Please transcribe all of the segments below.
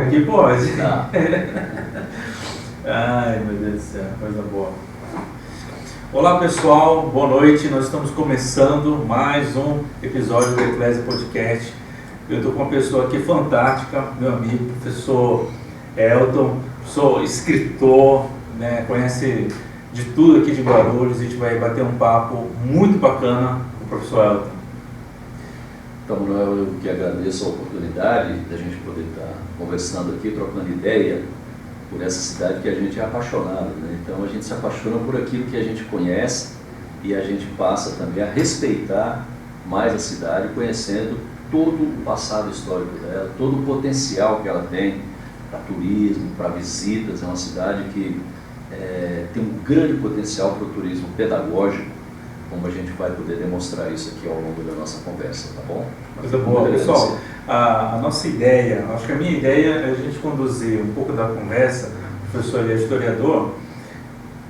Aqui pode. Tá. Ai, meu Deus do céu, coisa boa. Olá pessoal, boa noite. Nós estamos começando mais um episódio do Eclésia Podcast. Eu estou com uma pessoa aqui fantástica, meu amigo, professor Elton, sou escritor, né, conhece de tudo aqui de Guarulhos. A gente vai bater um papo muito bacana com o professor Elton. Então, Manuel, eu que agradeço a oportunidade da gente poder estar conversando aqui, trocando ideia por essa cidade que a gente é apaixonado, né? Então a gente se apaixona por aquilo que a gente conhece e a gente passa também a respeitar mais a cidade, conhecendo todo o passado histórico dela, todo o potencial que ela tem para turismo, para visitas. É uma cidade que tem um grande potencial para o turismo pedagógico, como a gente vai poder demonstrar isso aqui ao longo da nossa conversa, tá bom? Coisa boa, pessoal. A nossa ideia, acho que a minha ideia é a gente conduzir um pouco da conversa, o professor ele é historiador,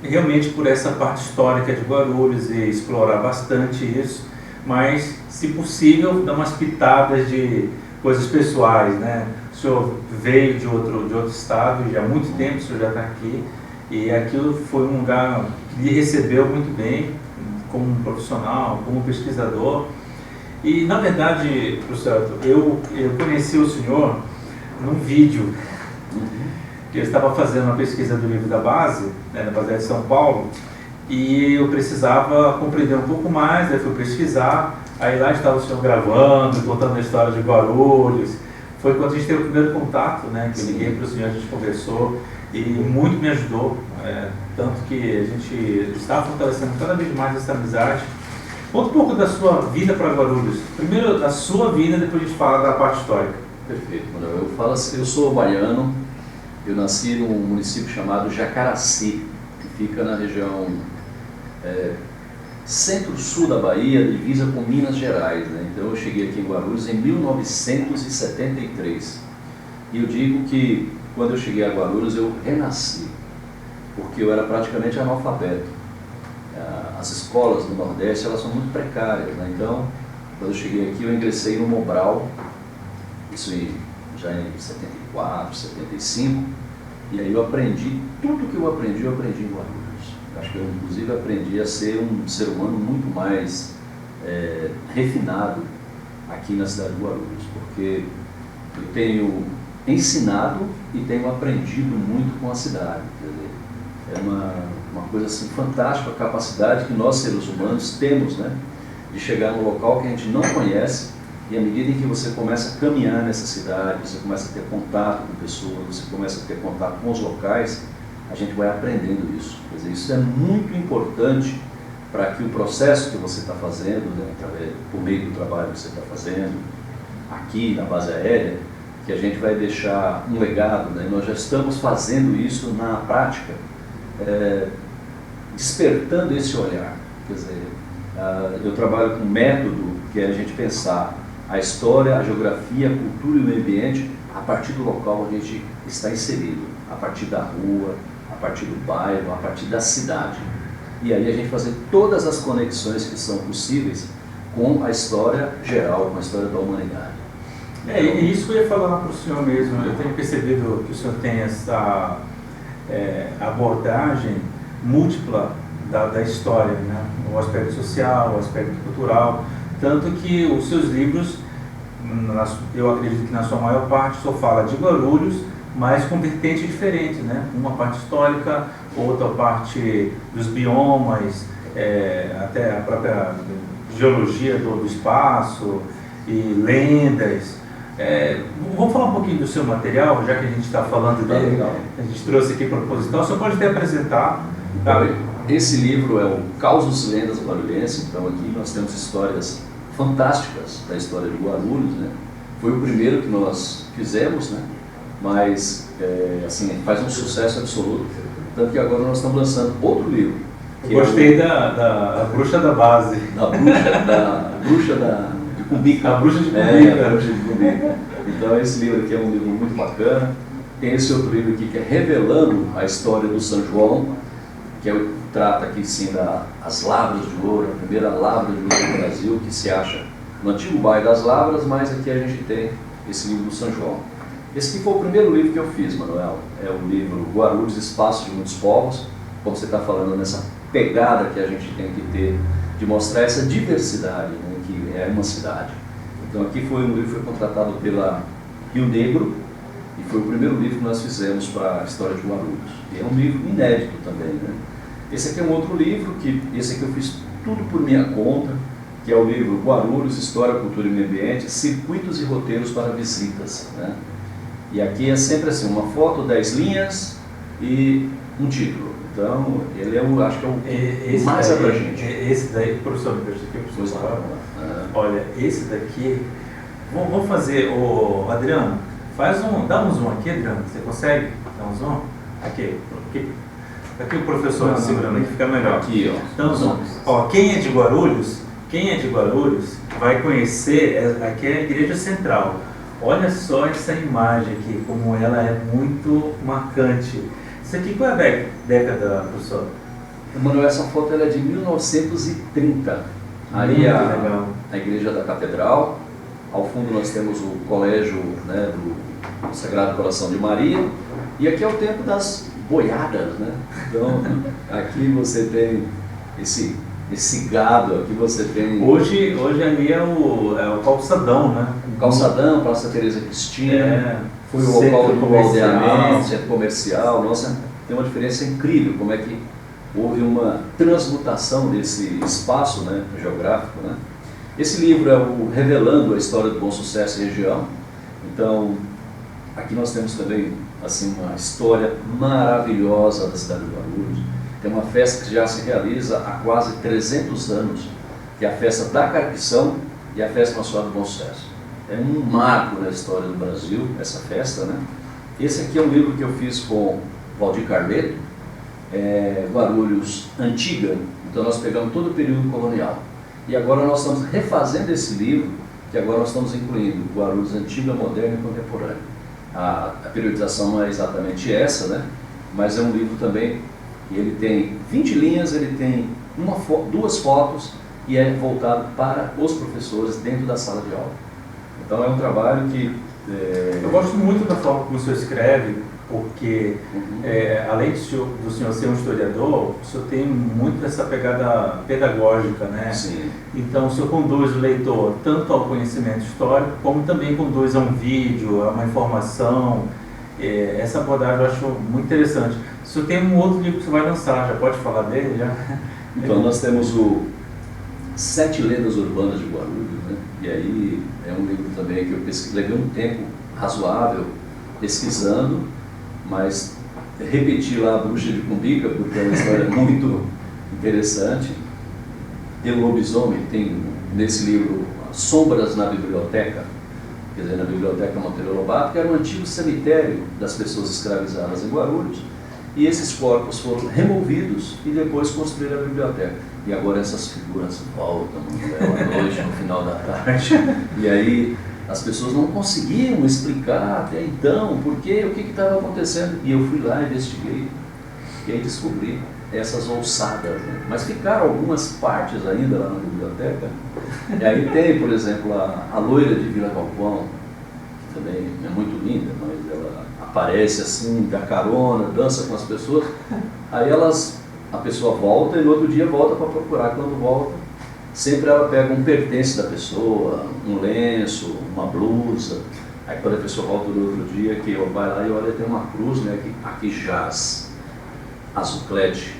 realmente por essa parte histórica de Guarulhos e explorar bastante isso, mas, se possível, dar umas pitadas de coisas pessoais, né? O senhor veio de outro estado, já há muito tempo o senhor já está aqui, e aquilo foi um lugar que lhe recebeu muito bem, como um profissional, como pesquisador. E, na verdade, professor, eu conheci o senhor num vídeo que eu estava fazendo uma pesquisa do livro da base, né, da base de São Paulo, e eu precisava compreender um pouco mais, aí fui pesquisar, aí lá estava o senhor gravando, contando a história de Guarulhos. Foi quando a gente teve o primeiro contato, né, que eu liguei para o senhor, a gente conversou, e muito me ajudou, tanto que a gente está fortalecendo cada vez mais essa amizade. Conta um pouco da sua vida para Guarulhos. Primeiro da sua vida, depois a gente fala da parte histórica. Perfeito, Manuel. Eu falo assim, eu sou baiano, eu nasci num município chamado Jacaraci, que fica na região centro-sul da Bahia, divisa com Minas Gerais, né? Então eu cheguei aqui em Guarulhos em 1973. E eu digo que quando eu cheguei a Guarulhos eu renasci, porque eu era praticamente analfabeto. As escolas do Nordeste, elas são muito precárias, né? Então, quando eu cheguei aqui, eu ingressei no Mobral, isso já em 74, 75, e aí eu aprendi, tudo que eu aprendi em Guarulhos. Acho que eu, inclusive, aprendi a ser um ser humano muito mais refinado aqui na cidade de Guarulhos, porque eu tenho ensinado e tenho aprendido muito com a cidade. Quer dizer, é uma coisa assim fantástica a capacidade que nós seres humanos temos, né, de chegar num local que a gente não conhece, e à medida em que você começa a caminhar nessa cidade, você começa a ter contato com pessoas, você começa a ter contato com os locais, a gente vai aprendendo isso. Quer dizer, isso é muito importante para que o processo que você está fazendo, né, por meio do trabalho que você está fazendo aqui na base aérea, que a gente vai deixar um legado, né? Nós já estamos fazendo isso na prática, despertando esse olhar. Quer dizer, eu trabalho com um método que é a gente pensar a história, a geografia, a cultura e o meio ambiente a partir do local onde a gente está inserido, a partir da rua, a partir do bairro, a partir da cidade. E aí a gente fazer todas as conexões que são possíveis com a história geral, com a história da humanidade. E isso que eu ia falar para o senhor mesmo. Eu tenho percebido que o senhor tem essa abordagem múltipla da história, né? O aspecto social, o aspecto cultural, tanto que os seus livros, eu acredito que na sua maior parte só fala de Guarulhos, mas com vertente diferente, né? Uma parte histórica, outra parte dos biomas, até a própria geologia do espaço e lendas. Vamos falar um pouquinho do seu material, já que a gente está falando dele. Legal. A gente trouxe aqui proposital. O senhor pode até apresentar. Tá? Esse livro é o Causos e Lendas Guarulhenses. Então aqui nós temos histórias fantásticas da história de Guarulhos, né? Foi o primeiro que nós fizemos, né? Mas assim, faz um sucesso absoluto. Tanto que agora nós estamos lançando outro livro. Gostei da bruxa da base. Da bruxa de Cumbica. A bruxa de Cumbica. A bruxa de Cumbica. Então esse livro aqui é um livro muito bacana. Tem esse outro livro aqui que é Revelando a História do São João, que trata aqui sim das Lavras de Ouro, a primeira lavra de ouro do Brasil, que se acha no antigo bairro das Lavras, mas aqui a gente tem esse livro do São João. Esse aqui foi o primeiro livro que eu fiz, Manuel. É o livro Guarulhos, Espaço de Muitos Povos, como você está falando, nessa pegada que a gente tem que ter de mostrar essa diversidade, né, que é uma cidade. Então aqui foi um livro que foi contratado pela Rio Negro e foi o primeiro livro que nós fizemos para a história de Guarulhos. E é um livro inédito também, né? Esse aqui é um outro livro, esse aqui eu fiz tudo por minha conta, que é o livro Guarulhos, História, Cultura e Meio Ambiente, Circuitos e Roteiros para Visitas, né? E aqui é sempre assim, uma foto, 10 linhas e um título. Então, ele é o, acho que é o mais abrangente. Esse daí, professor, me deixa aqui, professor. Olha, esse daqui, vamos fazer, Adriano, dá um zoom aqui, Adriano, você consegue dar um zoom? Aqui o professor segurando aqui, fica melhor. Aqui, ó. Então, zoom. Ó, quem é de Guarulhos vai conhecer, aqui é a Igreja Central. Olha só essa imagem aqui, como ela é muito marcante. Isso aqui qual é a década, professor? Manuel, essa foto ela é de 1930. Aí a Igreja da Catedral, ao fundo nós temos o colégio, né, do Sagrado Coração de Maria, e aqui é o tempo das boiadas, né? Então, aqui você tem esse gado, aqui você tem... Hoje ali é o calçadão, né? O calçadão, Praça Teresa Cristina, foi o local do aldeamento, centro comercial. Nossa, tem uma diferença incrível, como é que houve uma transmutação desse espaço, né, geográfico, né? Esse livro é o Revelando a História do Bom Sucesso e Região. Então, aqui nós temos também assim, uma história maravilhosa da cidade de Guarulhos. Tem uma festa que já se realiza há quase 300 anos, que é a festa da Carpição e a Festa Nacional do Bom Sucesso. É um marco na história do Brasil, essa festa, né? Esse aqui é um livro que eu fiz com Valdir Carleto, Guarulhos Antiga. Então nós pegamos todo o período colonial. E agora nós estamos refazendo esse livro, que agora nós estamos incluindo Guarulhos Antiga, Moderna e Contemporânea. A periodização não é exatamente essa, né? Mas é um livro também, e ele tem 20 linhas, ele tem duas fotos e é voltado para os professores dentro da sala de aula. Então é um trabalho que... Eu gosto muito da forma como o senhor escreve, porque além do senhor ser um historiador, o senhor tem muito essa pegada pedagógica, né? Sim. Então o senhor conduz o leitor tanto ao conhecimento histórico, como também conduz a um vídeo, a uma informação. Essa abordagem eu acho muito interessante. O senhor tem um outro livro que você vai lançar, já pode falar dele? Já? Então nós temos o 7 Lendas Urbanas de Guarulhos, né? E aí é um livro também que eu levei um tempo razoável pesquisando, mas repeti lá a Bruxa de Cumbica, porque é uma história muito interessante. Tem o lobisomem, tem nesse livro Sombras na Biblioteca, quer dizer, na Biblioteca Monteiro Lobato, que era um antigo cemitério das pessoas escravizadas em Guarulhos, e esses corpos foram removidos e depois construíram a biblioteca. E agora essas figuras voltam à noite, no final da tarde, e aí as pessoas não conseguiam explicar até então por quê, o que estava acontecendo. E eu fui lá, investiguei, e aí descobri essas ossadas, né? Mas ficaram algumas partes ainda lá na biblioteca. E aí tem, por exemplo, a loira de Vila Galvão, que também é muito linda, mas ela aparece assim, dá carona, dança com as pessoas. Aí a pessoa volta e no outro dia volta para procurar. Quando volta, sempre ela pega um pertence da pessoa, um lenço, uma blusa. Aí quando a pessoa volta no outro dia, que vai lá e olha, tem uma cruz, né, que aqui jaz Azuclete.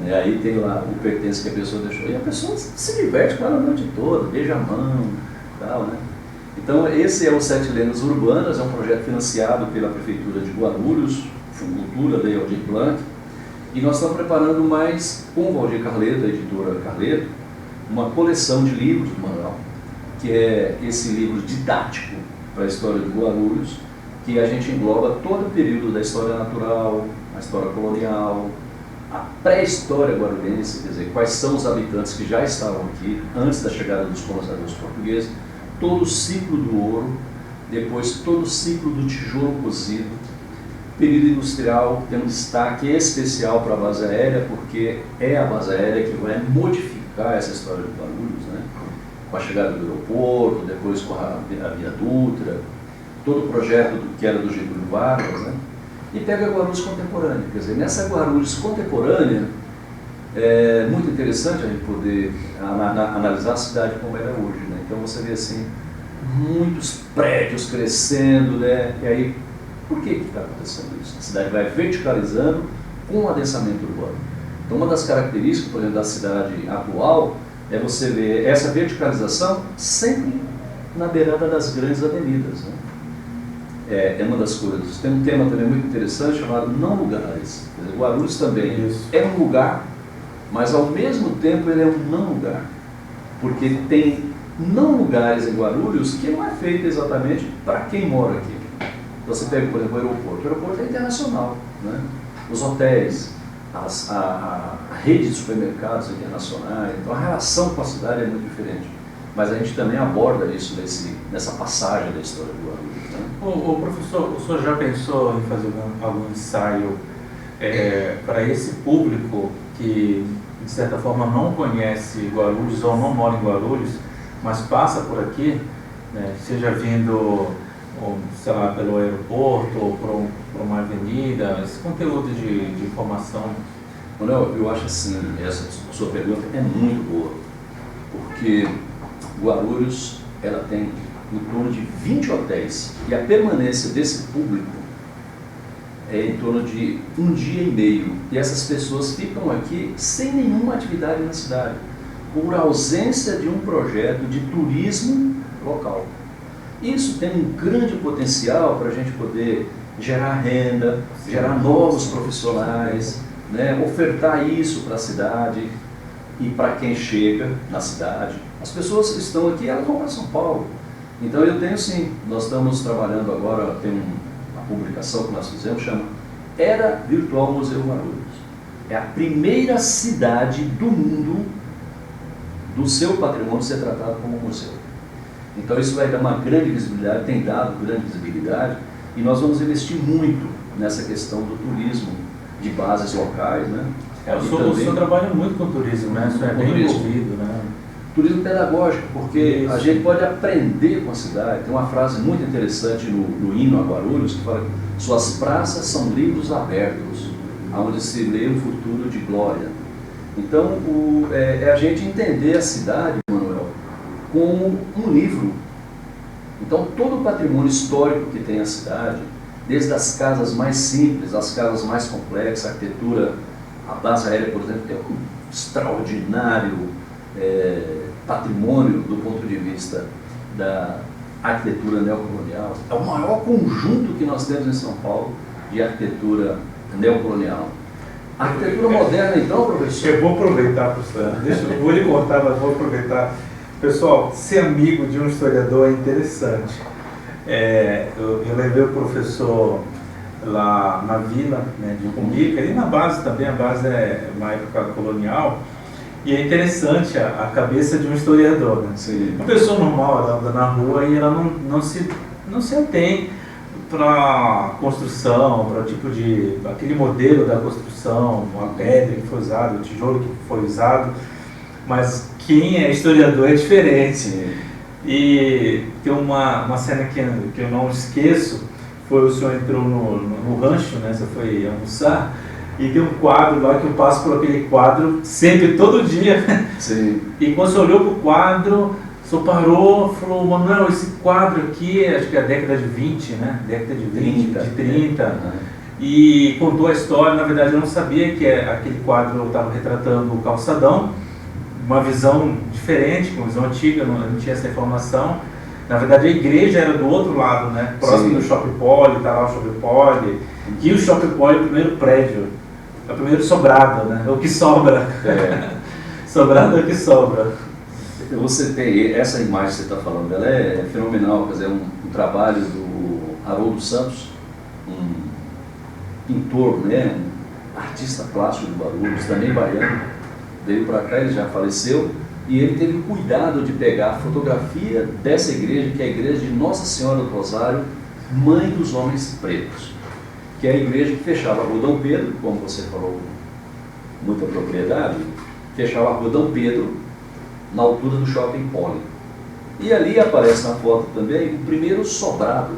E aí tem lá o pertence que a pessoa deixou. E a pessoa se diverte com ela a noite toda, beija a mão e tal, né? Então esse é o 7 Lendas Urbanas, é um projeto financiado pela Prefeitura de Guarulhos, Funcultura, Lei Aldir Blanc. E nós estamos preparando mais, com o Valdir Carleto, a editora Carleto, uma coleção de livros, Manuel, que é esse livro didático para a história de Guarulhos, que a gente engloba todo o período da história natural, a história colonial, a pré-história guarulhense, quer dizer, quais são os habitantes que já estavam aqui antes da chegada dos colonizadores portugueses, todo o ciclo do ouro, depois todo o ciclo do tijolo cozido, período industrial, tem um destaque especial para a base aérea, porque é a base aérea que vai modificar essa história de Guarulhos, né? Com a chegada do aeroporto, depois com a Via Dutra. todo o projeto que era do Getúlio Vargas, né? E pega a Guarulhos contemporânea. Quer dizer, nessa Guarulhos contemporânea, é muito interessante a gente poder analisar a cidade como ela é hoje, né? Então você vê assim, muitos prédios crescendo, né? E aí, por que está acontecendo isso? A cidade vai verticalizando com o adensamento urbano. Então uma das características, por exemplo, da cidade atual é você ver essa verticalização sempre na beirada das grandes avenidas, né? É uma das coisas. Tem um tema também muito interessante chamado não lugares. Quer dizer, Guarulhos também é um lugar, mas ao mesmo tempo ele é um não lugar. Porque tem não lugares em Guarulhos que não é feito exatamente para quem mora aqui. Então você pega, por exemplo, o aeroporto. O aeroporto é internacional, né? Os hotéis, a rede de supermercados internacionais. Então a relação com a cidade é muito diferente. Mas a gente também aborda isso nessa passagem da história do Guarulhos, né? O professor, o senhor já pensou em fazer algum ensaio para esse público que, de certa forma, não conhece Guarulhos ou não mora em Guarulhos, mas passa por aqui, né, seja vindo, sei lá, pelo aeroporto ou por uma avenida, esse conteúdo de informação? Manuel, eu acho assim, essa sua pergunta é muito boa, porque Guarulhos, ela tem em torno de 20 hotéis e a permanência desse público é em torno de 1 dia e meio. E essas pessoas ficam aqui sem nenhuma atividade na cidade, por ausência de um projeto de turismo local. Isso tem um grande potencial para a gente poder gerar renda, gerar novos profissionais, né, ofertar isso para a cidade e para quem chega na cidade. As pessoas que estão aqui, elas vão para São Paulo. Então eu tenho sim, nós estamos trabalhando agora, tem uma publicação que nós fizemos, chama Era Virtual Museu Guarulhos. É a primeira cidade do mundo do seu patrimônio ser tratado como museu. Então isso vai dar uma grande visibilidade, tem dado grande visibilidade, e nós vamos investir muito nessa questão do turismo de bases locais, né? O senhor trabalha muito com turismo, né? Isso é bem envolvido, né? Turismo pedagógico, porque a gente pode aprender com a cidade. Tem uma frase muito interessante no hino a Guarulhos que fala que suas praças são livros abertos, onde se lê um futuro de glória. Então, é a gente entender a cidade, Manuel, como um livro. Então, todo o patrimônio histórico que tem a cidade, desde as casas mais simples, as casas mais complexas, a arquitetura, a base aérea, por exemplo, tem um extraordinário patrimônio do ponto de vista da arquitetura neocolonial. É o maior conjunto que nós temos em São Paulo de arquitetura neocolonial. A arquitetura moderna, então, professor? Eu vou aproveitar, professor. Eu vou lhe cortar, mas vou aproveitar. Pessoal, ser amigo de um historiador é interessante. Eu levei o professor lá na vila, né, de Cumbica, e na base também, a base é uma época colonial. E é interessante a cabeça de um historiador, né? Sim. Uma pessoa normal, ela anda na rua e ela não se atém para construção, para o tipo de... aquele modelo da construção, a pedra que foi usada, o tijolo que foi usado, mas quem é historiador é diferente. Sim. E tem uma cena que eu não esqueço, foi o senhor entrou no rancho, né? Você foi almoçar, e tem um quadro lá que eu passo por aquele quadro sempre, todo dia. Sim. E quando você olhou para o quadro, o senhor parou, falou, Manuel, esse quadro aqui, acho que é a década de 20, né? Década de 20, de 30. E contou a história. Na verdade, eu não sabia que aquele quadro estava retratando o calçadão, uma visão diferente, uma visão antiga, eu não tinha essa informação. Na verdade, a igreja era do outro lado, né? Próximo Sim. do Shopping Poli, está lá o Shopping Poli. E o Shopping Poli é o primeiro prédio, é o primeiro sobrado, né? É o que sobra. Sobrado é o que sobra. Você tem essa imagem que você está falando, ela é fenomenal, quer dizer, um trabalho do Haroldo Santos, um pintor, né? Um artista plástico de Guarulhos, também baiano, veio para cá, ele já faleceu, e ele teve cuidado de pegar a fotografia dessa igreja, que é a igreja de Nossa Senhora do Rosário, Mãe dos Homens Pretos, que é a igreja que fechava a Rua Dom Pedro, como você falou, muita propriedade, fechava a Rua Dom Pedro, na altura do Shopping Poli. E ali aparece na foto também o primeiro sobrado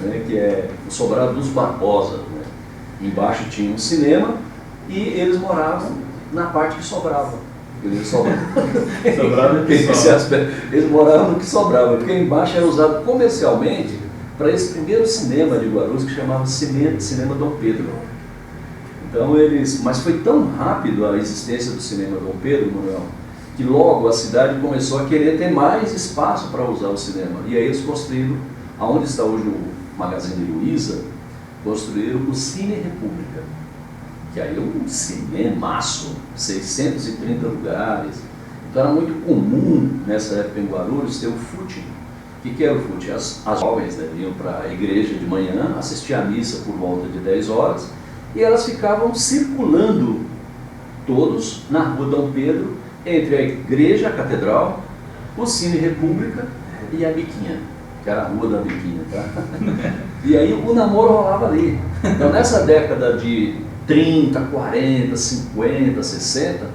né, que é o sobrado dos Barbosa, né? Embaixo tinha um cinema e eles moravam na parte que sobrava. Eles moravam no que sobrava, porque embaixo era usado comercialmente para esse primeiro cinema de Guarulhos que chamava Cinema Dom Pedro. Então mas foi tão rápido a existência do Cinema Dom Pedro, Manuel, que logo a cidade começou a querer ter mais espaço para usar o cinema. E aí eles construíram, aonde está hoje o Magazine Luiza, construíram o Cine República, que aí é um cinemaço, 630 lugares. Então era muito comum nessa época em Guarulhos ter o footing. O que era o footing? As jovens, né, iam para a igreja de manhã, assistir a missa por volta de 10 horas, e elas ficavam circulando todos na rua Dom Pedro, entre a igreja, a catedral, o Cine República e a Biquinha, que era a rua da Biquinha, tá? E aí o namoro rolava ali. Então nessa década de 30, 40, 50, 60,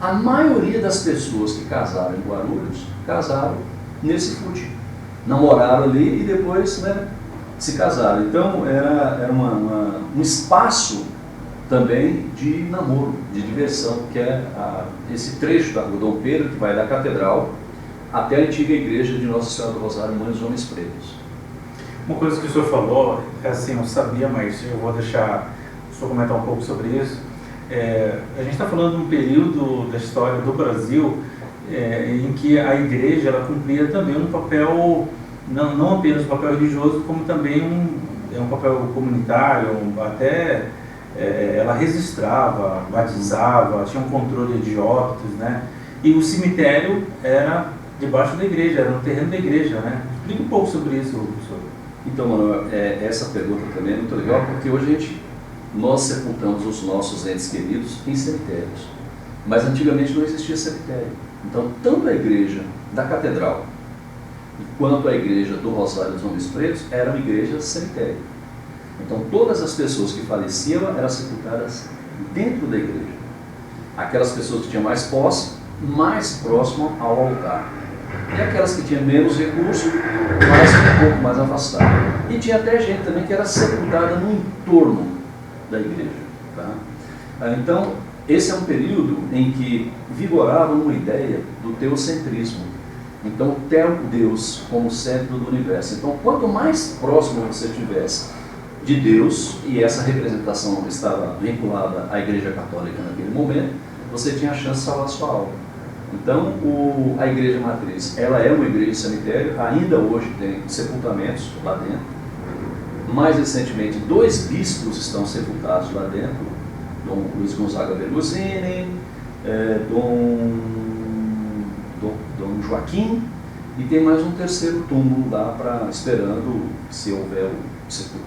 a maioria das pessoas que casaram em Guarulhos, casaram nesse footing. Namoraram ali e depois, né, se casaram. Então era um espaço também de namoro, de diversão, que é esse trecho da rua Dom Pedro, que vai da catedral até a antiga igreja de Nossa Senhora do Rosário, Mãe dos Homens Pretos. Uma coisa que o senhor falou, assim, eu sabia, mas eu vou deixar o senhor comentar um pouco sobre isso. A gente está falando de um período da história do Brasil em que a igreja ela cumpria também um papel, não apenas um papel religioso, como também um papel comunitário, até ela registrava, batizava, tinha um controle de óbitos, né? E o cemitério era debaixo da igreja, era no terreno da igreja, né? Explica um pouco sobre isso, professor. Então, Manuel, essa pergunta também é muito legal, porque hoje nós sepultamos os nossos entes queridos em cemitérios, mas antigamente não existia cemitério. Então, tanto a igreja da catedral quanto a igreja do Rosário dos Homens Pretos eram igrejas cemitério. Então, todas as pessoas que faleciam eram sepultadas dentro da igreja. Aquelas pessoas que tinham mais posse, mais próximo ao altar. E aquelas que tinham menos recurso, um pouco mais afastadas. E tinha até gente também que era sepultada no entorno da igreja. Tá? Então, esse é um período em que vigorava uma ideia do teocentrismo. Então, o Deus como centro do universo. Então, quanto mais próximo você estivesse de Deus, e essa representação estava vinculada à Igreja Católica naquele momento, você tinha a chance de salvar a sua alma. Então, a Igreja Matriz, ela é uma igreja cemitério, ainda hoje tem sepultamentos lá dentro. Mais recentemente, 2 bispos estão sepultados lá dentro, Dom Luiz Gonzaga Bergosini, Dom Joaquim, e tem mais um 3º túmulo lá, esperando, se houver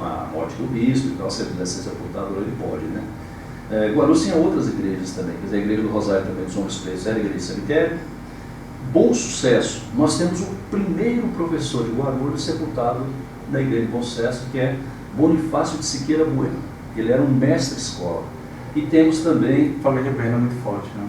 a morte do bispo, então se ele puder ser sepultado, ele pode, né? Guarulhos tinha outras igrejas também, quer dizer, a igreja do Rosário também dos Homens Pretos era a igreja cemitério. Bom Sucesso, nós temos o primeiro professor de Guarulhos sepultado na igreja de Bom Sucesso, que é Bonifácio de Siqueira Bueno. Ele era um mestre-escola. E temos também... Família Bueno é muito forte, né?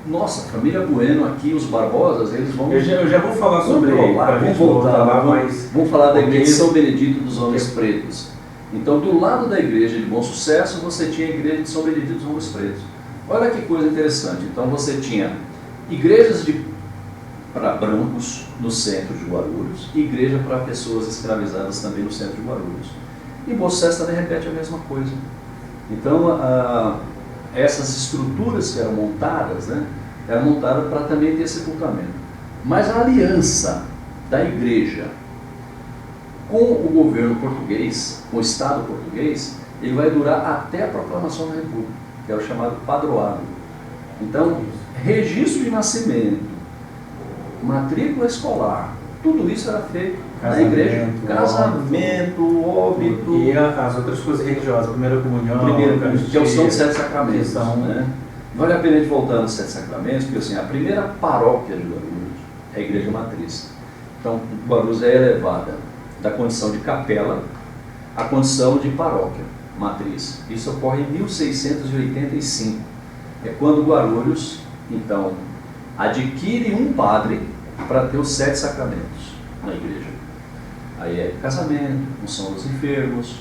Nossa, família Bueno aqui, os Barbosas, eles vão... Eu já vou falar sobre ele, vamos voltar lá, mas vamos falar da igreja de São Benedito dos Homens Pretos. Então, do lado da igreja de Bom Sucesso, você tinha a igreja de São Benedito dos Homens Pretos. Olha que coisa interessante. Então, você tinha igrejas para brancos no centro de Guarulhos e igreja para pessoas escravizadas também no centro de Guarulhos. E Bom Sucesso também repete a mesma coisa. Então, essas estruturas que eram montadas, né, eram montadas para também ter sepultamento. Mas a aliança da igreja com o governo português, com o Estado português, ele vai durar até a proclamação da República, que é o chamado padroado. Então, registro de nascimento, matrícula escolar, tudo isso era feito na igreja. Casamento, óbito. E as outras coisas religiosas, primeira comunhão, que é o São dos Sete Sacramentos. Né? Vale a pena a gente voltar nos Sete Sacramentos, porque assim, a primeira paróquia de Guarulhos é a Igreja Matriz. Então, Guarulhos é elevada da condição de capela à condição de paróquia matriz. Isso ocorre em 1685. É quando Guarulhos, então, adquire um padre para ter os 7 sacramentos na igreja. Aí é casamento, unção dos enfermos,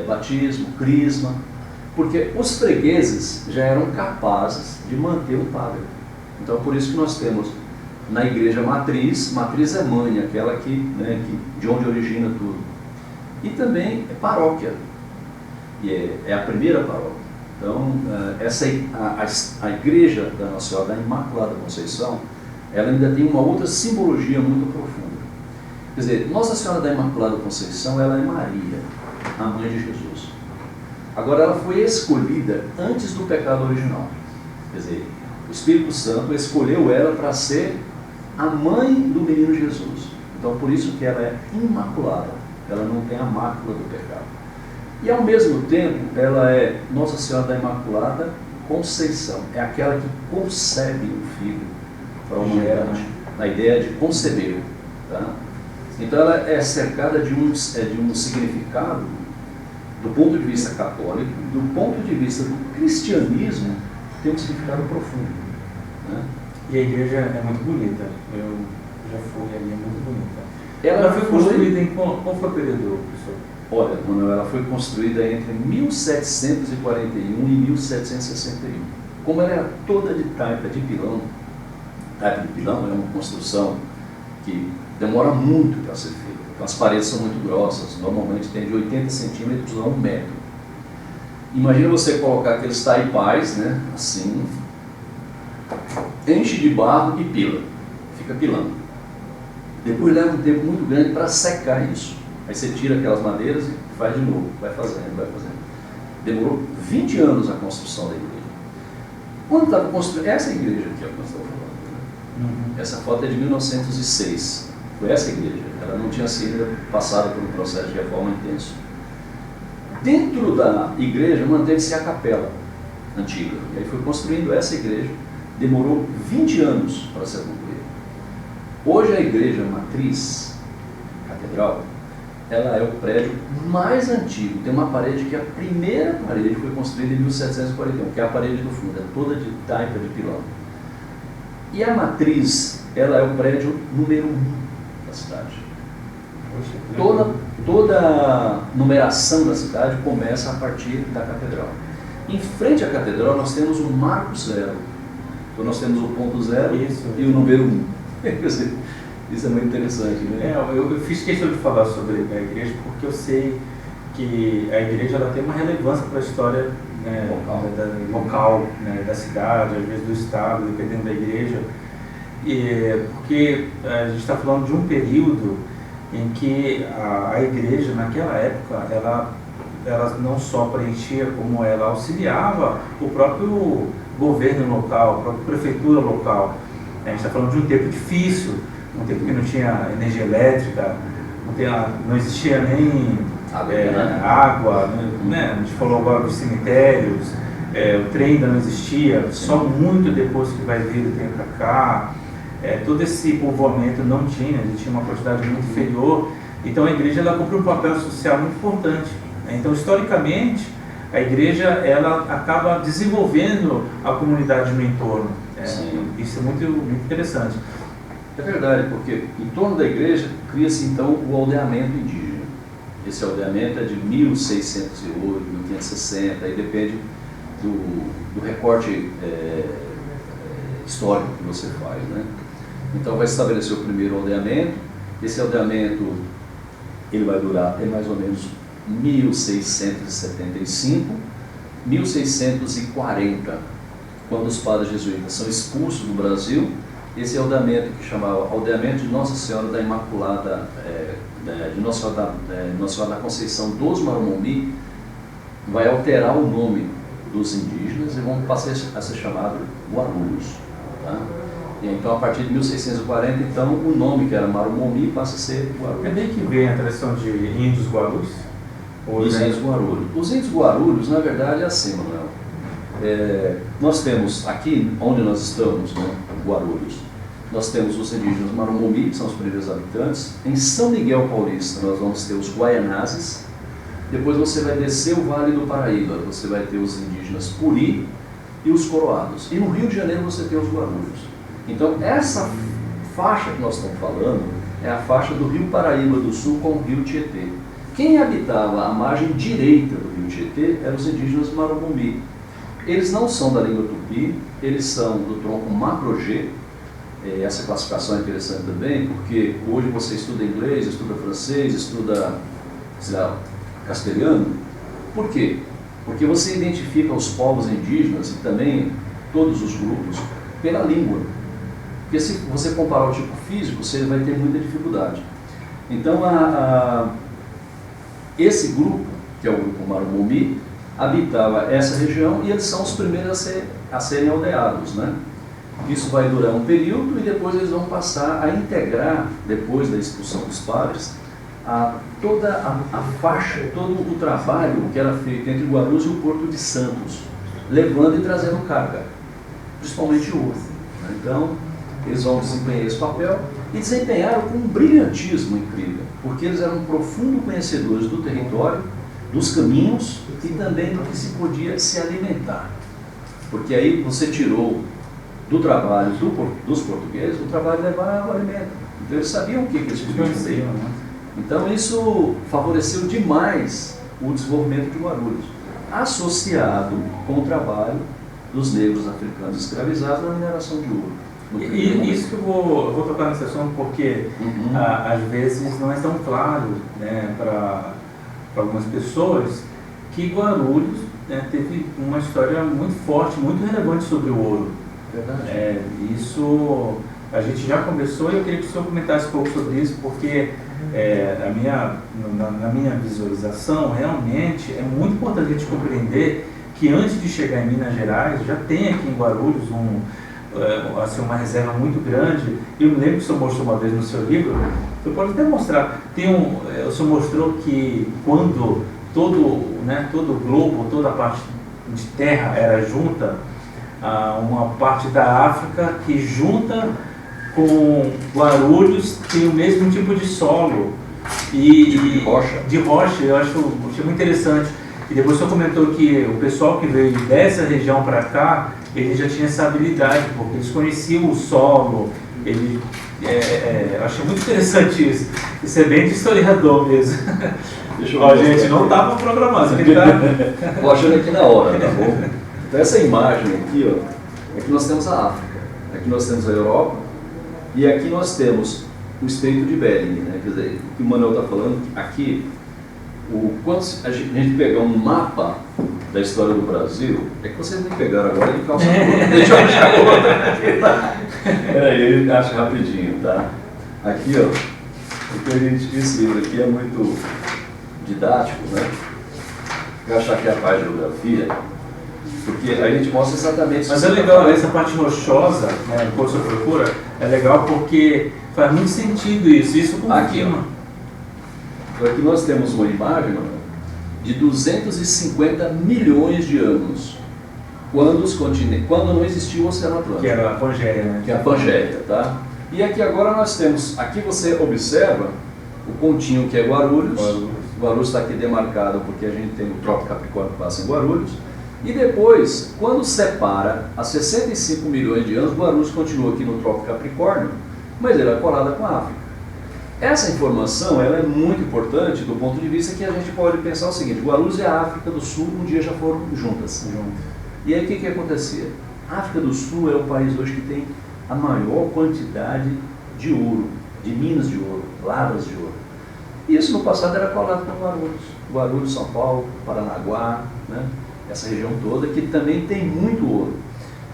batismo, crisma, porque os fregueses já eram capazes de manter um padre. Então por isso que nós temos na igreja matriz é mãe, aquela de onde origina tudo. E também é paróquia, e é a primeira paróquia. Então a igreja da Nossa Senhora da Imaculada Conceição, ela ainda tem uma outra simbologia muito profunda. Quer dizer, Nossa Senhora da Imaculada Conceição, ela é Maria, a mãe de Jesus. Agora, ela foi escolhida antes do pecado original. Quer dizer, o Espírito Santo escolheu ela para ser a mãe do menino Jesus. Então, por isso que ela é imaculada. Ela não tem a mácula do pecado. E, ao mesmo tempo, ela é Nossa Senhora da Imaculada Conceição. É aquela que concebe o Filho para a humanidade. Na ideia de conceber. Tá? Então ela é cercada de um significado, do ponto de vista católico, do ponto de vista do cristianismo, tem um significado profundo. Né? E a igreja é muito bonita. Eu já fui ali, é muito bonita. Ela foi construída em qual foi o período, professor? Olha, Manuel, ela foi construída entre 1741 e 1761. Como ela era toda de taipa de pilão é uma construção que demora muito para ser feita. Então, as paredes são muito grossas, normalmente tem de 80 centímetros a 1 metro. Imagina você colocar aqueles taipais, né, assim, enche de barro e pila, fica pilando. Depois leva um tempo muito grande para secar isso. Aí você tira aquelas madeiras e faz de novo, vai fazendo. Demorou 20 anos a construção da igreja. Quando estava construindo, essa igreja aqui, que nós estamos falando, né? Essa foto é de 1906. Foi essa igreja, ela não tinha sido passada por um processo de reforma intenso. Dentro da igreja manteve-se a capela antiga, e aí foi construindo essa igreja, demorou 20 anos para ser concluída. Hoje a igreja matriz, catedral, ela é o prédio mais antigo, tem uma parede que a primeira parede foi construída em 1741, que é a parede do fundo, é toda de taipa de pilão. E a matriz, ela é o prédio número 1 da cidade. Toda a numeração da cidade começa a partir da catedral. Em frente à catedral nós temos o marco zero. Então nós temos o ponto zero e o número 1. Quer dizer, isso é muito interessante, né? Eu fiz questão de falar sobre a igreja porque eu sei que a igreja ela tem uma relevância para a história, né, local, né, da cidade, às vezes do estado, dependendo da igreja. Porque a gente está falando de um período em que a igreja, naquela época, ela não só preenchia, como ela auxiliava o próprio governo local, a própria prefeitura local. A gente está falando de um tempo difícil, um tempo que não tinha energia elétrica, não existia nem água, né? A gente falou agora dos cemitérios, o trem ainda não existia, só muito depois que vai vir o trem para cá. Todo esse povoamento não tinha, a gente tinha uma quantidade muito inferior, então a igreja ela cumpre um papel social muito importante. Então, historicamente, a igreja ela acaba desenvolvendo a comunidade no entorno. Isso é muito, muito interessante. É verdade, porque em torno da igreja cria-se então o aldeamento indígena. Esse aldeamento é de 1608, 1560, aí depende do recorte histórico que você faz, né? Então vai estabelecer o primeiro aldeamento. Esse aldeamento ele vai durar até mais ou menos 1675, 1640, quando os padres jesuítas são expulsos do Brasil. Esse aldeamento que chamava Aldeamento de Nossa Senhora da Imaculada, de Nossa Senhora da Conceição dos Marumbi, vai alterar o nome dos indígenas e vão passar a ser chamado Guarulhos. Tá? E então, a partir de 1640, então, o nome que era Marumbi passa a ser Guarulhos. É daí que vem a tradição de índios Guarulhos? Os índios Guarulhos. Os índios Guarulhos, na verdade, é assim, Manuel. Nós temos aqui, onde nós estamos, né, Guarulhos, nós temos os indígenas Marumbi, que são os primeiros habitantes. Em São Miguel Paulista, nós vamos ter os Guaianazes. Depois você vai descer o Vale do Paraíba, você vai ter os indígenas Puri e os Coroados. E no Rio de Janeiro você tem os Guarulhos. Então, essa faixa que nós estamos falando é a faixa do Rio Paraíba do Sul com o Rio Tietê. Quem habitava a margem direita do Rio Tietê eram os indígenas Marumbi. Eles não são da língua tupi, eles são do tronco macro-G. Essa classificação é interessante também, porque hoje você estuda inglês, estuda francês, estuda, sei lá, castelhano. Por quê? Porque você identifica os povos indígenas e também todos os grupos pela língua. Porque se você comparar o tipo físico, você vai ter muita dificuldade. Então, esse grupo, que é o grupo Marumbi, habitava essa região e eles são os primeiros a serem aldeados, né? Isso vai durar um período e depois eles vão passar a integrar, depois da expulsão dos padres, toda a faixa, todo o trabalho que era feito entre Guarulhos e o Porto de Santos, levando e trazendo carga, principalmente ouro. Né? Então, eles vão desempenhar esse papel e desempenharam com um brilhantismo incrível, porque eles eram profundos conhecedores do território, dos caminhos e também do que se podia se alimentar. Porque aí você tirou do trabalho dos portugueses, o trabalho levava alimento. Então eles sabiam o que eles podiam fazer. Então isso favoreceu demais o desenvolvimento de Guarulhos, associado com o trabalho dos negros africanos escravizados na mineração de ouro. E isso que eu vou tocar nesse assunto porque às vezes não é tão claro, né, para algumas pessoas que Guarulhos, né, teve uma história muito forte, muito relevante sobre o ouro. Verdade. Isso a gente já conversou e eu queria que o senhor comentasse um pouco sobre isso, porque na minha visualização, realmente é muito importante a gente compreender que antes de chegar em Minas Gerais, já tem aqui em Guarulhos assim, uma reserva muito grande. Eu me lembro que o senhor mostrou uma vez no seu livro, você pode até mostrar, o senhor mostrou que quando todo o globo, toda a parte de terra era junta, uma parte da África que junta com Guarulhos tem o mesmo tipo de solo de rocha. De rocha, eu achei muito interessante. E depois o senhor comentou que o pessoal que veio dessa região para cá, ele já tinha essa habilidade, porque eles conheciam o solo. Eu achei muito interessante isso. Isso é bem de historiador mesmo. Ó, gente, não estava programado. Estou achando aqui na hora, tá bom? Então essa imagem aqui, ó, aqui nós temos a África, aqui nós temos a Europa e aqui nós temos o Estreito de Bering, né? Quer dizer, o que o Manuel está falando, aqui, quando a gente pegar um mapa da história do Brasil, é que vocês me pegaram agora de calça curta. Deixa eu achar outra aqui, tá? Peraí, acho rapidinho, tá? Aqui, ó, esse livro aqui é muito didático, né? Eu achar que é a parte de geografia, porque a gente mostra exatamente isso. Mas é legal, essa parte rochosa, né, quando você procura, é legal porque faz muito sentido isso confirma. Aqui nós temos uma imagem de 250 milhões de anos, quando não existia o Oceano Atlântico. Que era a Pangeia, né? Que é a Pangeia, tá? E aqui agora nós temos, aqui você observa o pontinho que é Guarulhos. Guarulhos está aqui demarcado porque a gente tem o Trópico Capricórnio que passa em Guarulhos. E depois, quando separa a 65 milhões de anos, Guarulhos continua aqui no Trópico Capricórnio, mas ele é colada com a África. Essa informação ela é muito importante do ponto de vista que a gente pode pensar o seguinte: Guarulhos e a África do Sul um dia já foram juntas. E aí o que acontecia? A África do Sul é o país hoje que tem a maior quantidade de ouro, de minas de ouro, lavras de ouro. E isso no passado era colado com Guarulhos. Guarulhos, São Paulo, Paranaguá, né? Essa região toda que também tem muito ouro.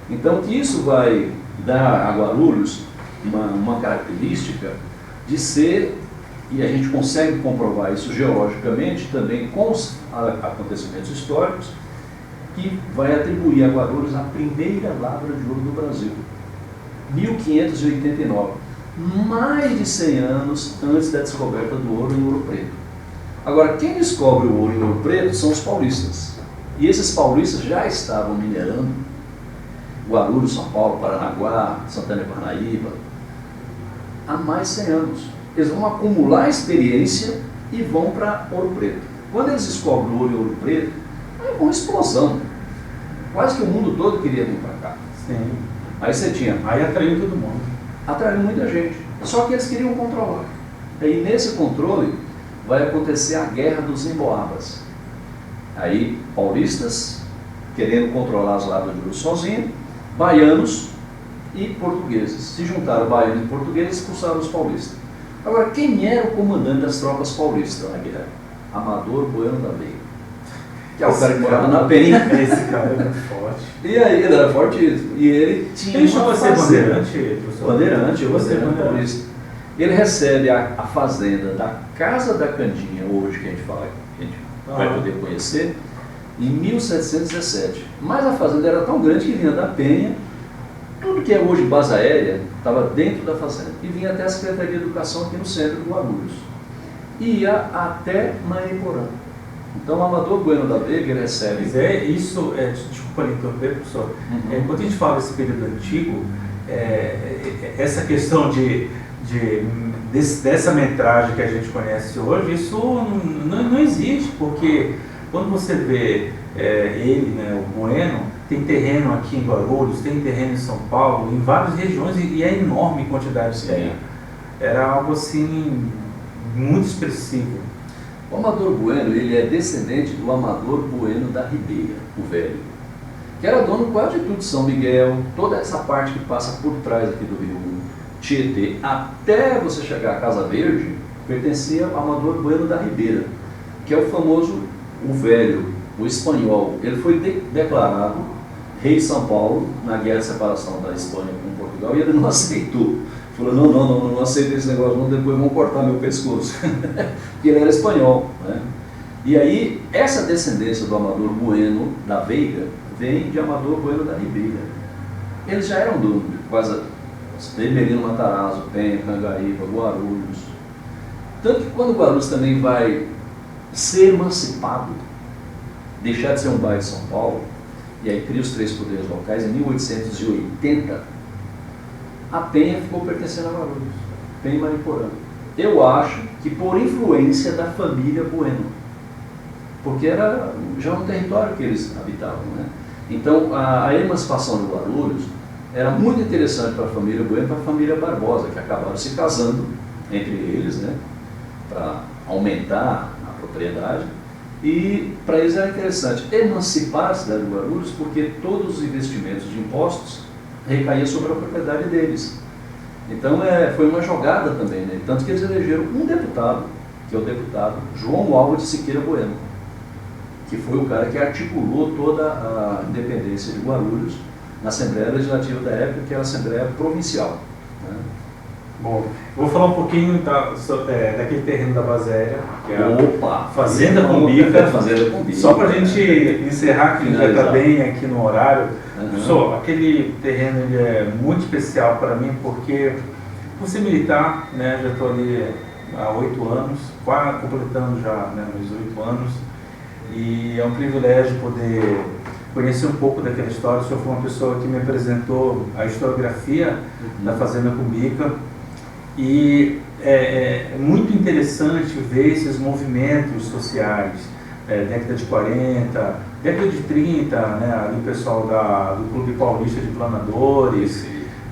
Então isso vai dar a Guarulhos uma característica de ser, e a gente consegue comprovar isso geologicamente também com os acontecimentos históricos, que vai atribuir a Guarulhos a primeira lavra de ouro do Brasil, 1589, mais de 100 anos antes da descoberta do ouro em Ouro Preto. Agora, quem descobre o ouro em Ouro Preto são os paulistas, e esses paulistas já estavam minerando Guarulhos, São Paulo, Paranaguá, Santana e Parnaíba, há mais de 100 anos. Eles vão acumular experiência e vão para Ouro Preto. Quando eles descobrem o ouro em Ouro Preto, é uma explosão. Quase que o mundo todo queria vir para cá. Sim. Aí você tinha... Aí atraiu todo mundo. Atraiu muita gente. Só que eles queriam controlar. Aí nesse controle vai acontecer a Guerra dos Emboabas. Aí paulistas querendo controlar as lavras de ouro sozinho, baianos e portugueses. Se juntaram baianos e portugueses e expulsaram os paulistas. Agora, quem era o comandante das tropas paulistas na guerra? Amador Bueno da Veiga. Que é o cara que morava na Penha. Esse cara é muito forte. E aí, ele era fortíssimo. E ele tinha Ele chama a ser bandeirante, professor? Bandeirante paulista. Ele recebe a fazenda da Casa da Candinha, hoje que a gente fala, que a gente vai poder conhecer, em 1717. Mas a fazenda era tão grande que vinha da Penha, tudo que é hoje base aérea estava dentro da fazenda. E vinha até a Secretaria de Educação aqui no centro de Guarulhos. E ia até Mariporã. Então, o Amador Bueno da Veiga ele recebe... Desculpa lhe interromper, professor. Quando a gente fala desse período antigo, essa questão dessa metragem que a gente conhece hoje, isso não existe, porque quando você vê ele, né, o Bueno, tem terreno aqui em Guarulhos, tem terreno em São Paulo, em várias regiões, e é enorme a quantidade de terreno. Era algo assim, muito expressivo. O Amador Bueno, ele é descendente do Amador Bueno da Ribeira, o velho, que era dono quase de tudo, São Miguel, toda essa parte que passa por trás aqui do rio Tietê, até você chegar à Casa Verde, pertencia ao Amador Bueno da Ribeira, que é o famoso, o velho, o espanhol. Ele foi declarado rei de São Paulo na Guerra de Separação da Espanha com Portugal, e ele não aceitou. Falou, não aceito esse negócio, não, depois vão cortar meu pescoço. Porque ele era espanhol, né? E aí, essa descendência do Amador Bueno da Veiga vem de Amador Bueno da Ribeira. Eles já eram donos de quase Merino, Matarazzo, Penha, Cangaíba, Guarulhos. Tanto que quando Guarulhos também vai ser emancipado, deixar de ser um bairro de São Paulo, e aí cria os três poderes locais, em 1880, a Penha ficou pertencendo a Guarulhos, Penha e Mariporã. Eu acho que por influência da família Bueno, porque era já um território que eles habitavam, né? Então a emancipação de Guarulhos era muito interessante para a família Bueno e para a família Barbosa, que acabaram se casando entre eles, né, para aumentar a propriedade. E para eles era interessante emancipar a cidade de Guarulhos, porque todos os investimentos de impostos recaía sobre a propriedade deles. Então foi uma jogada também, né? Tanto que eles elegeram um deputado, que é o deputado João Álvaro de Siqueira Bueno, que foi o cara que articulou toda a independência de Guarulhos na Assembleia Legislativa da época, que era a Assembleia Provincial, né? Bom, eu vou falar um pouquinho daquele terreno da base aérea, que é a Fazenda Cumbica. Fazenda Cumbica. Só para a gente encerrar, que já está bem aqui no horário. Uhum. Aquele terreno ele é muito especial para mim, porque por ser militar, né, já estou ali há 8 anos, quase completando já, né, os 8 anos, e é um privilégio poder conhecer um pouco daquela história. O senhor foi uma pessoa que me apresentou a historiografia da Fazenda Cumbica, e é muito interessante ver esses movimentos sociais, década de 40, década de 30, né, ali o pessoal do Clube Paulista de Planadores,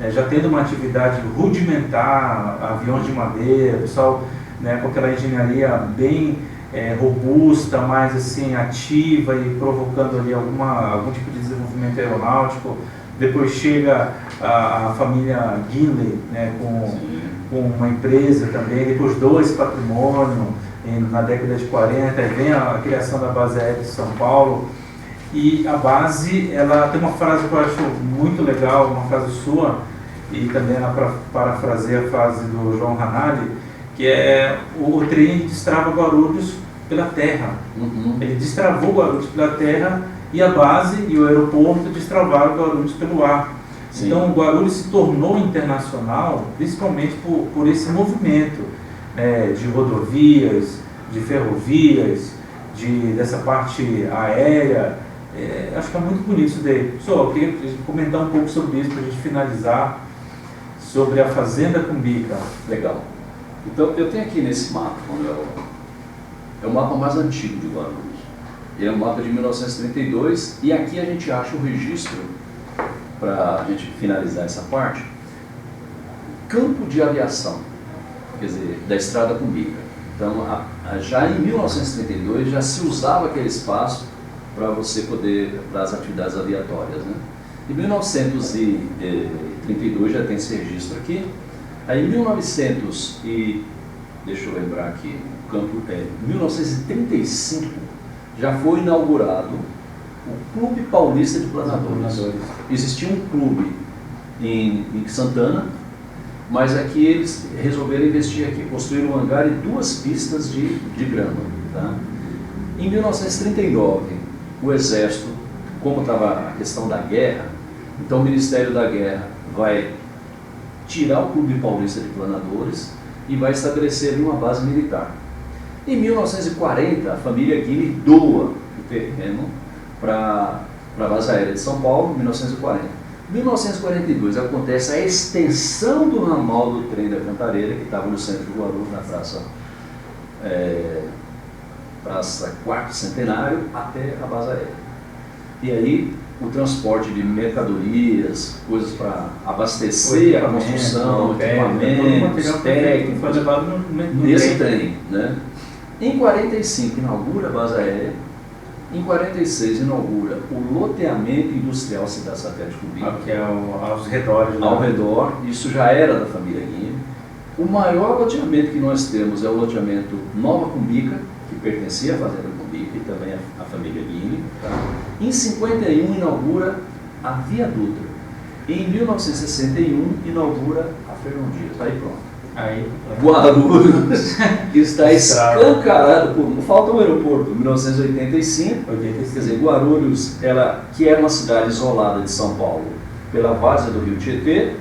já tendo uma atividade rudimentar, aviões de madeira, pessoal, né, com aquela engenharia bem robusta, mais assim, ativa e provocando ali algum tipo de desenvolvimento aeronáutico. Depois chega a família Guinle, né, com uma empresa também, depois 2 patrimônio, na década de 40, vem a criação da base aérea de São Paulo. E a base, ela tem uma frase que eu acho muito legal, uma frase sua, e também ela parafraseia a frase do João Ranalli, que é: o trem destrava Guarulhos pela terra. Uhum. Ele destravou Guarulhos pela terra, e a base e o aeroporto destravaram Guarulhos pelo ar. Sim. Então, Guarulhos se tornou internacional, principalmente por esse movimento, de rodovias, de ferrovias, dessa parte aérea. Acho que é muito bonito isso daí. Pessoal, eu queria comentar um pouco sobre isso para a gente finalizar, sobre a Fazenda Cumbica. Legal. Então, eu tenho aqui nesse mapa, é o mapa mais antigo de Guarulhos. Ele é um mapa de 1932, e aqui a gente acha o registro, para a gente finalizar essa parte, campo de aviação. quer dizer, da Estrada Cumbica. Então, já em 1932 já se usava aquele espaço para você poder, para as atividades aviatórias, né? Em 1932 já tem esse registro aqui. Aí em 1935 já foi inaugurado o Clube Paulista de Planadores. Existia um clube em Santana, mas aqui eles resolveram investir aqui, construíram um hangar e 2 pistas de grama. Tá? Em 1939, o Exército, como estava a questão da guerra, então o Ministério da Guerra vai tirar o Clube Paulista de Planadores e vai estabelecer ali uma base militar. Em 1940, a família Guine doa o terreno para a base aérea de São Paulo, em 1940. Em 1942 acontece a extensão do ramal do trem da Cantareira, que estava no centro de Guarulhos, na Praça 4º Centenário, até a base aérea. E aí o transporte de mercadorias, coisas para abastecer a construção, equipamentos, técnicos, foi levado nesse trem, né? Em 45 inaugura a base aérea. Em 46 inaugura o loteamento industrial Cidade Satélite Cumbica, que é aos redores. Ao redor, isso já era da família Guine. O maior loteamento que nós temos é o loteamento Nova Cumbica, que pertencia à fazenda Cumbica e também à família Guine. Tá? Em 51 inaugura a Via Dutra. Em 1961 inaugura a Fernão Dias. Aí pronto. Aí, Guarulhos está escancarado por... Falta o aeroporto, 1985. Quer dizer, Guarulhos, que era uma cidade isolada de São Paulo pela várzea do Rio Tietê,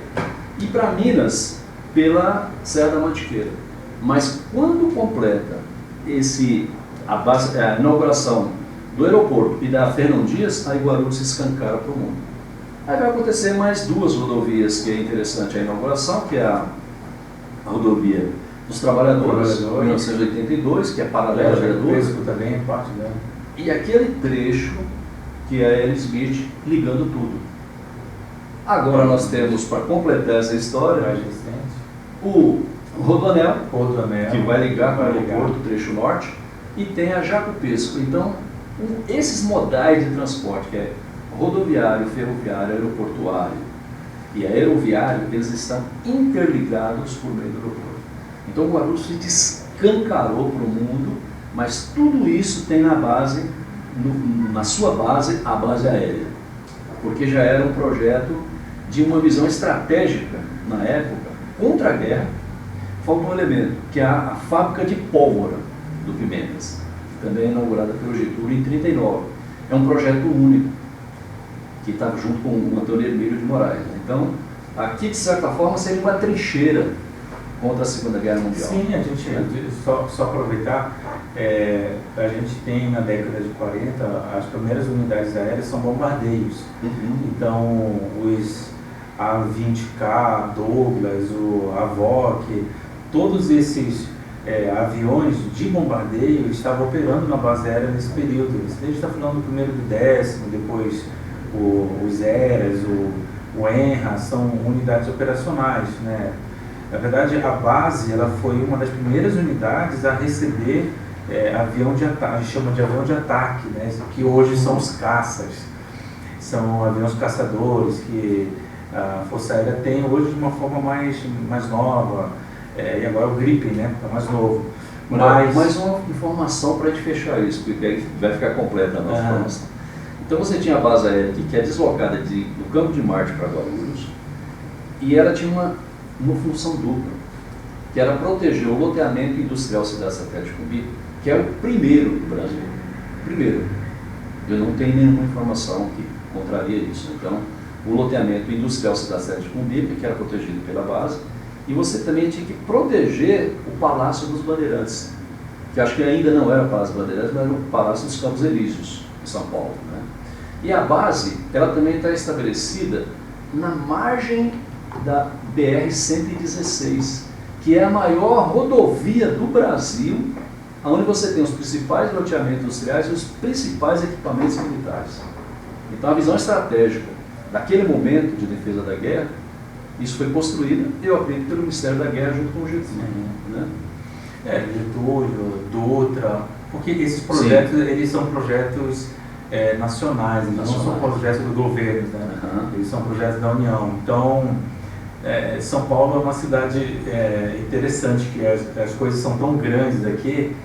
e para Minas pela Serra da Mantiqueira. Mas quando completa a inauguração do aeroporto e da Fernão Dias, aí Guarulhos se escancara para o mundo. Aí vai acontecer mais 2 rodovias, que é interessante a inauguração, que é a rodovia dos Trabalhadores, 1982, que é paralela à viaduto, também é parte dela. E aquele trecho que é a L. Smith ligando tudo. Agora nós temos, para completar essa história, o Rodoanel, que vai ligar com o aeroporto, trecho norte, e tem a Jacupesco. Então, esses modais de transporte, que é rodoviário, ferroviário, aeroportuário e aeroviário, eles estão interligados por meio do aeroporto. Então, o Guarulhos se escancarou para o mundo, mas tudo isso tem na sua base, a base aérea, porque já era um projeto de uma visão estratégica, na época, contra a guerra. Falta um elemento, que é a fábrica de pólvora do Pimentas, que também é inaugurada pelo Getúlio em 1939. É um projeto único, que estava junto com o Antônio Hermílio de Moraes. Então, aqui, de certa forma, seria uma trincheira contra a Segunda Guerra Mundial. Sim, a gente, só aproveitar, a gente tem na década de 40, as primeiras unidades aéreas são bombardeios. Então, os A-20K, Douglas, o AVOC, todos esses aviões de bombardeio estavam operando na base aérea nesse período. A gente está falando do primeiro do 10º, depois os ERAs, o ENRA, são unidades operacionais, né? Na verdade, a base ela foi uma das primeiras unidades a receber avião de ataque, a gente chama de avião de ataque, né? Que hoje são os caças, são aviões caçadores que a Força Aérea tem hoje de uma forma mais nova, e agora o Gripen, né? Está mais novo. Mais uma informação para a gente fechar isso, porque aí vai ficar completa a nossa informação. Então você tinha a base aérea aqui, que é deslocada do Campo de Marte para Guarulhos, e ela tinha uma função dupla, que era proteger o loteamento industrial Cidade Satélite Cumbica, que é o primeiro do Brasil. Primeiro. Eu não tenho nenhuma informação que contraria isso. Então, o loteamento industrial Cidade Satélite Cumbica, que era protegido pela base, e você também tinha que proteger o Palácio dos Bandeirantes, que acho que ainda não era o Palácio dos Bandeirantes, mas era o Palácio dos Campos Elíseos, em São Paulo, né? E a base, ela também está estabelecida na margem da BR-116, que é a maior rodovia do Brasil, onde você tem os principais loteamentos industriais e os principais equipamentos militares. Então a visão estratégica daquele momento de defesa da guerra Isso foi construído, eu acredito, pelo Ministério da Guerra junto com o Getúlio. Né? Getúlio, Dutra, porque esses projetos, eles são projetos nacionais, eles não são projetos do governo, né? Eles são projetos da União. Então, São Paulo é uma cidade interessante, que as coisas são tão grandes aqui,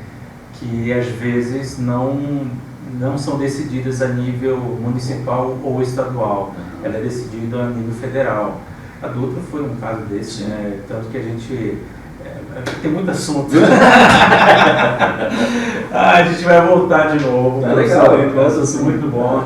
que às vezes não são decididas a nível municipal ou estadual, ela é decidida a nível federal. A Dutra foi um caso desse, né? Tanto que a gente tem muito assunto. A gente vai voltar de novo. Tá legal, assunto muito bom.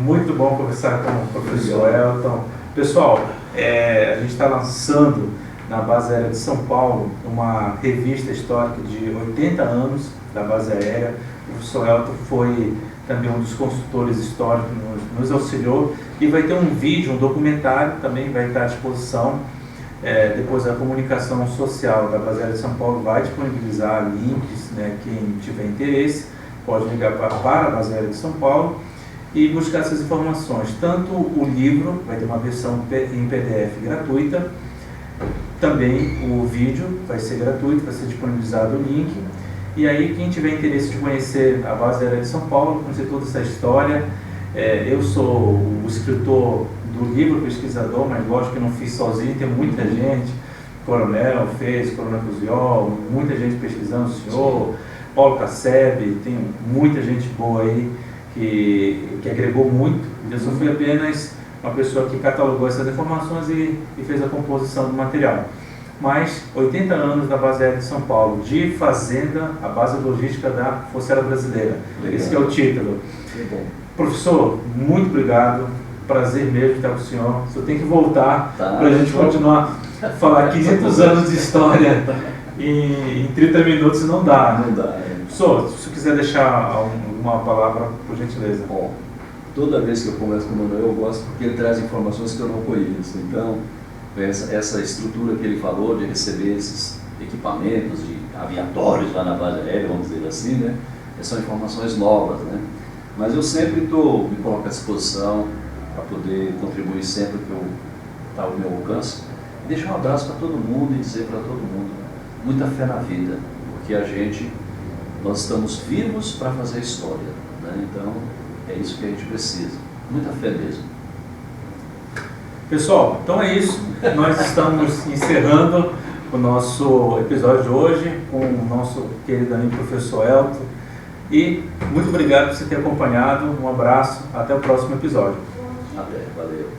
Muito bom conversar com o professor Elton. Pessoal, a gente está lançando na Base Aérea de São Paulo uma revista histórica de 80 anos da Base Aérea. O professor Elton foi também um dos consultores históricos, nos auxiliou, e vai ter um vídeo, um documentário também vai estar à disposição. Depois a comunicação social da Base Aérea de São Paulo vai disponibilizar links, né? Quem tiver interesse pode ligar para a Base Aérea de São Paulo e buscar essas informações. Tanto o livro, vai ter uma versão em PDF gratuita, também o vídeo vai ser gratuito, vai ser disponibilizado o link. E aí, quem tiver interesse de conhecer a Base Aérea de São Paulo, conhecer toda essa história, eu sou o escritor do livro, pesquisador, mas lógico que não fiz sozinho, tem muita gente, Coronel fez, Coronel Cusiol, muita gente pesquisando, o senhor, Paulo Casseb, tem muita gente boa aí que agregou muito. Eu só fui apenas uma pessoa que catalogou essas informações e fez a composição do material. Mas 80 anos da Base Aérea de São Paulo, de fazenda, a base logística da Força Aérea Brasileira. Legal. Esse é o título. Professor, muito obrigado. Prazer mesmo estar com o senhor. O senhor tem que voltar para a gente continuar a falar 500 anos de história em 30 minutos, não dá. Não dá. Professor, se você quiser deixar uma palavra, por gentileza. Bom, toda vez que eu converso com o Manuel, eu gosto porque ele traz informações que eu não conheço. Então, essa estrutura que ele falou de receber esses equipamentos de aviatórios lá na base aérea, vamos dizer assim, né? São informações novas, né? Mas eu sempre me coloco à disposição para poder contribuir sempre que está ao meu alcance. E deixar um abraço para todo mundo e dizer para todo mundo, muita fé na vida, porque nós estamos vivos para fazer história, né? Então, é isso que a gente precisa, muita fé mesmo. Pessoal, então é isso. Nós estamos encerrando o nosso episódio de hoje com o nosso querido amigo professor Elton. E muito obrigado por você ter acompanhado. Um abraço, até o próximo episódio. Até, valeu.